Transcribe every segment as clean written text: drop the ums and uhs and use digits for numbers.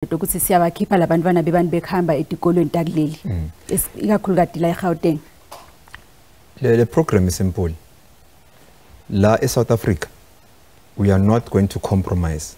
into ukuthi siyabakhipha labantwana bebani bekhamba etikolweni takuleli ikakhulukazi la eGauteng. The program is simple. La South Africa, we are not going to compromise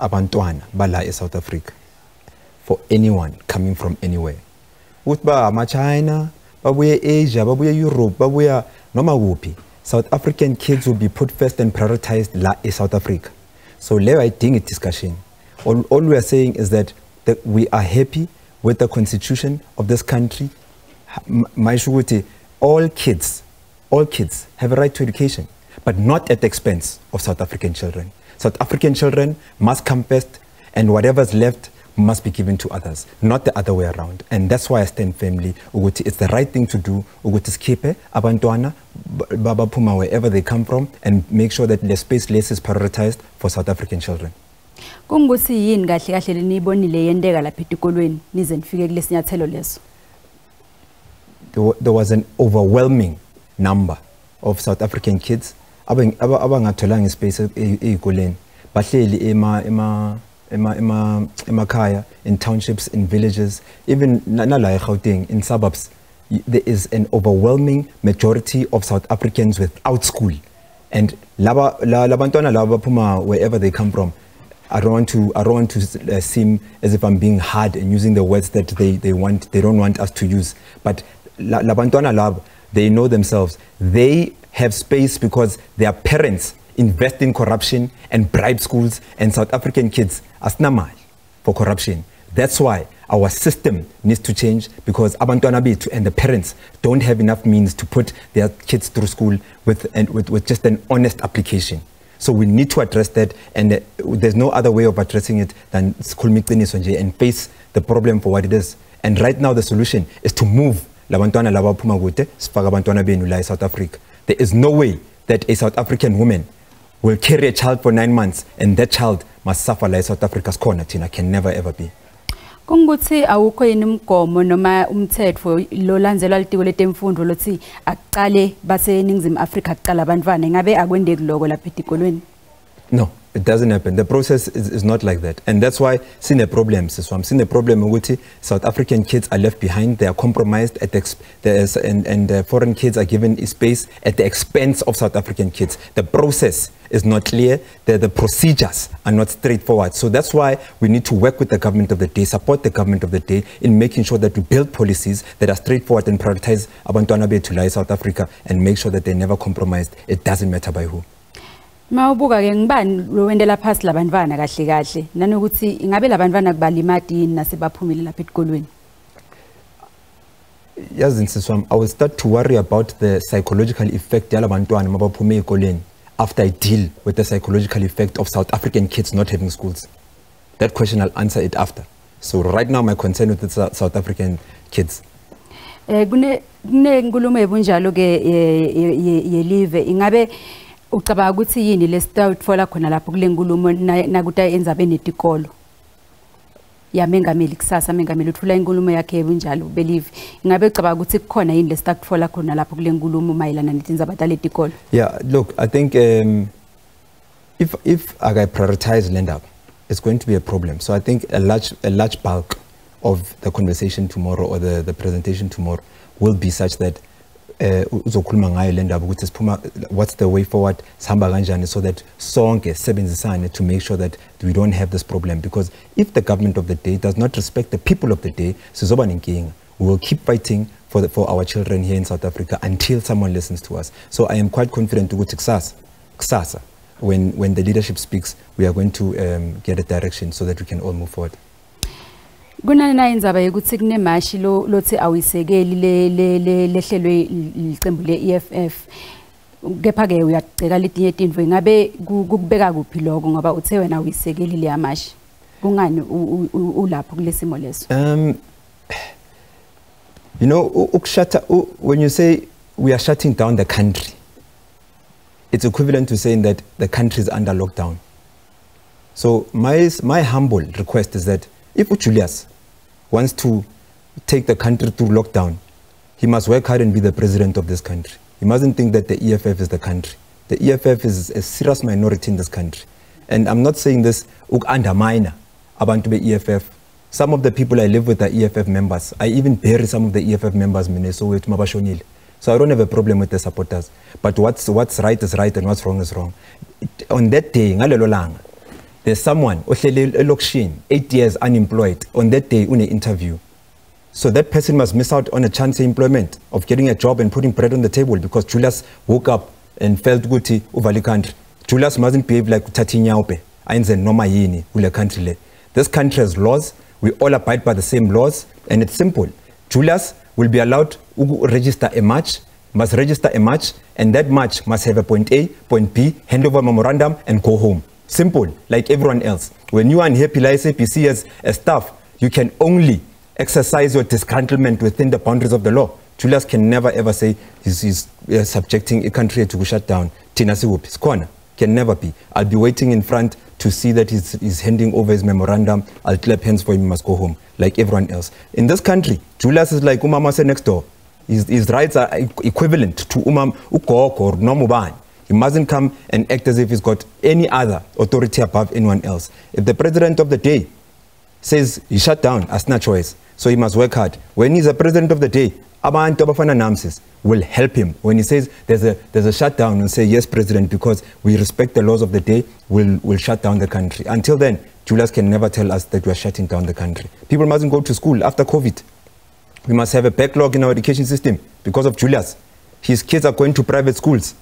abantwana bala South Africa for anyone coming from anywhere. Utba ama China, babuye Asia, babuye Europe, babuye noma kuphi. South African kids will be put first and prioritized la South Africa. So let I think it discussion. All we are saying is that we are happy with the constitution of this country. All kids have a right to education, but not at the expense of South African children. South African children must come first, and whatever's left must be given to others, not the other way around. And that's why I stand firmly. It's the right thing to do. Skipe abantwana baba puma wherever they come from, and make sure that the space less is prioritized for South African children. Kunguthi yini kahle kahle lenibonile yendeka lapha etikolweni nize nifike kulesinyathelo leso? There was an overwhelming number of South African kids abangatholanga space ezikoleni bahleli emakaya, in townships, in villages, even nala eGauteng, in suburbs. There is an overwhelming majority of South Africans without school, and labantwana laba puma wherever they come from. I don't want to seem as if I'm being hard and using the words that they don't want us to use, but labantwana lab, they know themselves. They have space because their parents invest in corruption and bribe schools, and South African kids asna mali for corruption. That's why our system needs to change, because abantwana bethu and the parents don't have enough means to put their kids through school with just an honest application. So we need to address that, and there's no other way of addressing it than and face the problem for what it is. And right now the solution is to move labantwana laba phuma kude sifaka abantwana benu la South Africa. There is no way that a South African woman will carry a child for 9 months and that child must suffer like South Africa's corner. Tina can never ever be. Kunguthi awukho yini umgomo noma umthetho lo landzelwa litiko letemfundo lothi aqale base eNingizimu Afrika aqala abantwana ngabe akwendeki lokho lapha etikolweni? No, it doesn't happen. The process is not like that. And that's why seen a problem. So I'm seeing a problem ukuthi South African kids are left behind. They are compromised at and foreign kids are given space at the expense of South African kids. The process is not clear. The procedures are not straightforward. So that's why we need to work with the government of the day, support the government of the day in making sure that we build policies that are straightforward and prioritize abantwana bethu la South Africa and make sure that they're never compromised. It doesn't matter by who. Mawubuka ke ngibani lo wendela phasi labantwana kahle kahle nanokuthi ingabe labantwana kubalimati yini nasebaphumile lapha etikolweni? Yazi nsizwami, I will start to worry about the psychological effect yalabantwana mabaphume ekoleni after I deal with the psychological effect of South African kids not having schools. That question I'll answer it after. So right now my concern with the South African kids. Kune nkulumo ebunjalo ke yelive ingabe ucabanga ukuthi yini lesitawutfola khona lapho kule nkulumo nakuthi enzabeni etikolo yamengameli kusasa mengameli uthula inkulumo yakhe ebunjalo believe ingabe ucabanga ukuthi kukhona yini lesitawutfola khona lapho kule nkulumo mayelana netindzaba talettikolo? Yeah, look, I think if I prioritize land up, it's going to be a problem. So I think a large bulk of the conversation tomorrow or the presentation tomorrow will be such that what's the way forward so that sonke sebenzisane to make sure that we don't have this problem. Because if the government of the day does not respect the people of the day, we will keep fighting for our children here in South Africa until someone listens to us. So I am quite confident to go to Ksasa. When the leadership speaks, we are going to get a direction so that we can all move forward. Kunana indzaba yokuthi kunemashi lothi awisekeli lehlelwe iqembu le-EFF kepha ke uyacela letinye tintfo ingabe kukubeka kuphi lokho ngoba uthe wena awisekeli le amashi kungani ulapho kulesimo leso? You know, when you say we are shutting down the country, it's equivalent to saying that the country is under lockdown. So my humble request is that if Julius wants to take the country through lockdown, he must work hard and be the president of this country. He mustn't think that the EFF is the country. The EFF is a serious minority in this country. And I'm not saying this undermine abantu be-EFF. Some of the people I live with are EFF members. I even bury some of the EFF members Minnesota mabashonile. So I don't have a problem with the supporters. But what's right is right and what's wrong is wrong. On that day, ngalelo langa, there's someone, 8 years unemployed. On that day, une interview. So that person must miss out on a chance of employment, of getting a job and putting bread on the table because Julius woke up and felt guti uvali country. Julius mustn't behave like Tatinyaupe. Ainze noma yini ule country. This country has laws. We all abide by the same laws, and it's simple. Julius will be allowed to register a match, must register a match, and that match must have a point A, point B, hand over memorandum, and go home. Simple, like everyone else. When you are unhappy like SABC as staff, you can only exercise your disgruntlement within the boundaries of the law. Julius can never ever say he's subjecting a country to shut down. Tinasiwup, corner can never be. I'll be waiting in front to see that he's handing over his memorandum. I'll clap hands for him, he must go home, like everyone else. In this country, Julius is like Umama said next door. His rights are equivalent to Ukok or Nomuban. He mustn't come and act as if he's got any other authority above anyone else. If the president of the day says he shut down, that's not choice. So he must work hard. When he's the president of the day, Abantu Abafana Namsis will help him. When he says there's a shutdown, and say, yes, President, because we respect the laws of the day, we'll shut down the country. Until then, Julius can never tell us that we're shutting down the country. People mustn't go to school after COVID. We must have a backlog in our education system because of Julius. His kids are going to private schools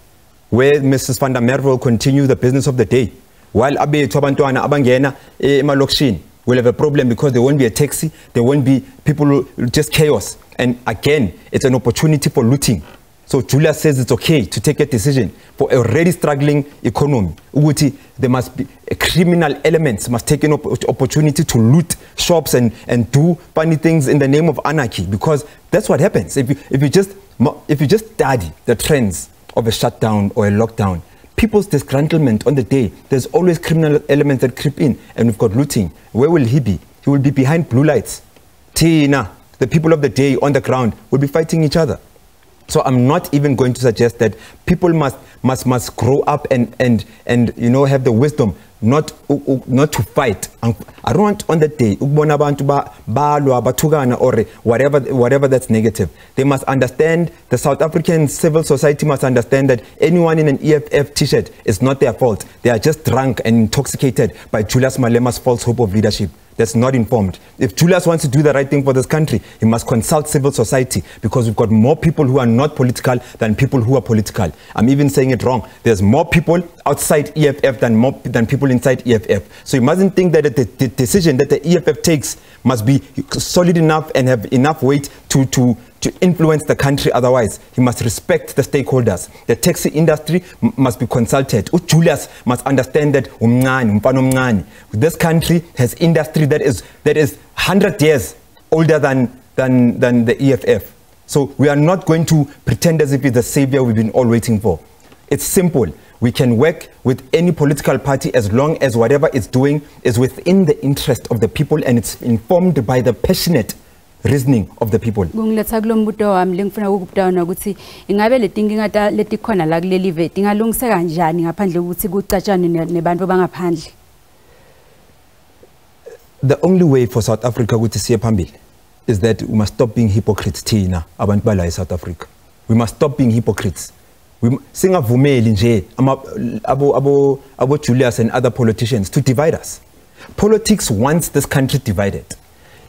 where Mrs. Van der Merwe will continue the business of the day. While Abe Tobantoana Abangena Malokshin will have a problem because there won't be a taxi, there won't be people, just chaos. And again, it's an opportunity for looting. So Julia says it's okay to take a decision for a already struggling economy. There must be criminal elements, must take an opportunity to loot shops and do funny things in the name of anarchy, because that's what happens. If you just study the trends of a shutdown or a lockdown, people's disgruntlement on the day, there's always criminal elements that creep in, and we've got looting. Where will he be? He will be behind blue lights. Tina. The people of the day on the ground will be fighting each other. So I'm not even going to suggest that people must grow up and have the wisdom not to fight. I don't want on that day or whatever that's negative. They must understand, the South African civil society must understand that anyone in an EFF t-shirt is not their fault. They are just drunk and intoxicated by Julius Malema's false hope of leadership. That's not informed. If Julius wants to do the right thing for this country, he must consult civil society, because we've got more people who are not political than people who are political. I'm even saying it wrong. There's more people outside EFF than people inside EFF. So you mustn't think that the decision that the EFF takes must be solid enough and have enough weight to influence the country. Otherwise, he must respect the stakeholders. The taxi industry must be consulted. Julius must understand that this country has industry that is 100 years older than the EFF. So we are not going to pretend as if it's the savior we've been all waiting for. It's simple. We can work with any political party as long as whatever it's doing is within the interest of the people and it's informed by the passionate reasoning of the people. Kungiletha kulombuto wami lengifuna ukubhekana ukuthi ingabe letinkinga letikhona la kuleli veti ingalungisa kanjani ngaphandle ukuthi kucatshane nebantu bangaphandle. The only way for South Africa ukuthi siye phambili is that we must stop being hypocrites thina abantu bala eSouth Africa. We must stop being hypocrites. Singavumeli nje abo Julius and other politicians to divide us. Politics wants this country divided.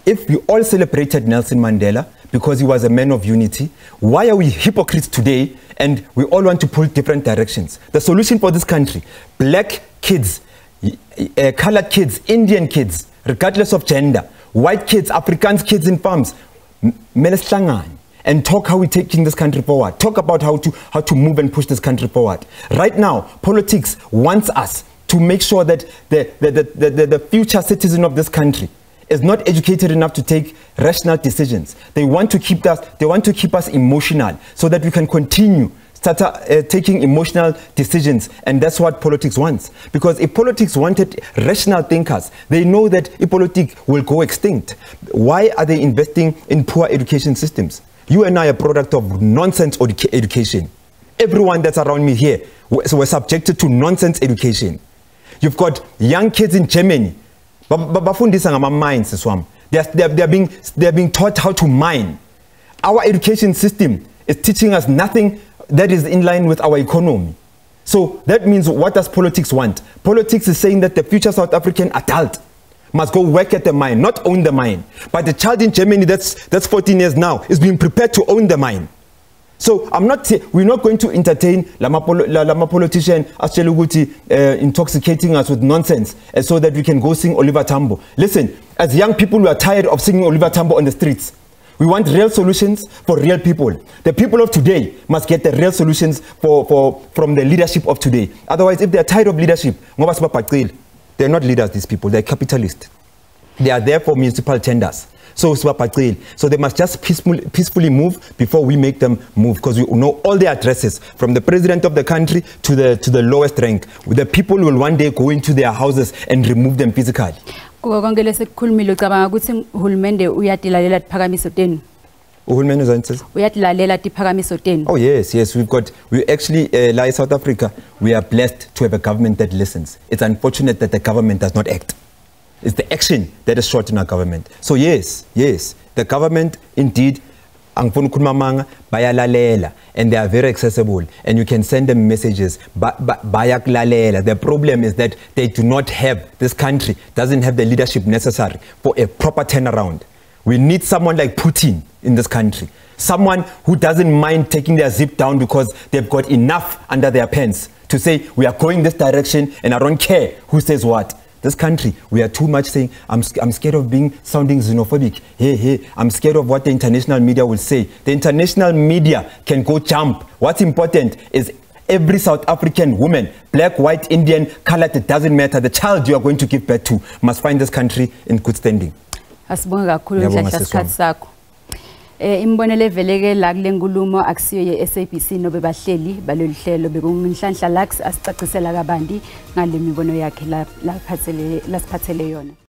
If we all celebrated Nelson Mandela because he was a man of unity, why are we hypocrites today and we all want to pull different directions? The solution for this country, black kids, colored kids, Indian kids, regardless of gender, white kids, Afrikaans kids in farms, and talk how we're taking this country forward. Talk about how to move and push this country forward. Right now, politics wants us to make sure that the future citizen of this country is not educated enough to take rational decisions. They want to keep us emotional so that we can continue taking emotional decisions, and that's what politics wants. Because if politics wanted rational thinkers, they know that if politics will go extinct. Why are they investing in poor education systems? You and I are a product of nonsense education. Everyone that's around me here were subjected to nonsense education. You've got young kids in Germany Bafundisa ngama mines swam. They're being taught how to mine. Our education system is teaching us nothing that is in line with our economy. So that means, what does politics want? Politics is saying that the future South African adult must go work at the mine, not own the mine. But the child in Germany that's 14 years now is being prepared to own the mine. So we're not going to entertain lama politician intoxicating us with nonsense so that we can go sing Oliver Tambo. Listen, as young people, we are tired of singing Oliver Tambo on the streets. We want real solutions for real people. The people of today must get the real solutions from the leadership of today. Otherwise, if they are tired of leadership, they're not leaders, these people, they're capitalists. They are there for municipal tenders. So they must just peacefully move before we make them move, because we know all their addresses, from the president of the country to the lowest rank. The people will one day go into their houses and remove them physically. Oh yes, we actually like South Africa, we are blessed to have a government that listens. It's unfortunate that the government does not act. It's the action that is short in our government. So yes, the government indeed, and they are very accessible, and you can send them messages. The problem is that they do not have, this country doesn't have the leadership necessary for a proper turnaround. We need someone like Putin in this country. Someone who doesn't mind taking their zip down because they've got enough under their pants to say, we are going this direction and I don't care who says what. This country, we are too much saying, I'm scared of sounding xenophobic. Hey, I'm scared of what the international media will say. The international media can go jump. What's important is every South African woman, black, white, Indian, colored, it doesn't matter. The child you are going to give birth to must find this country in good standing. Imbonele veleke la kule nkulumo akusiyo ye SABC nobe bahleli balolu hlelo bekunhlanhla lax asicacisela kabandi ngale mibono yakhe la siphathele yona.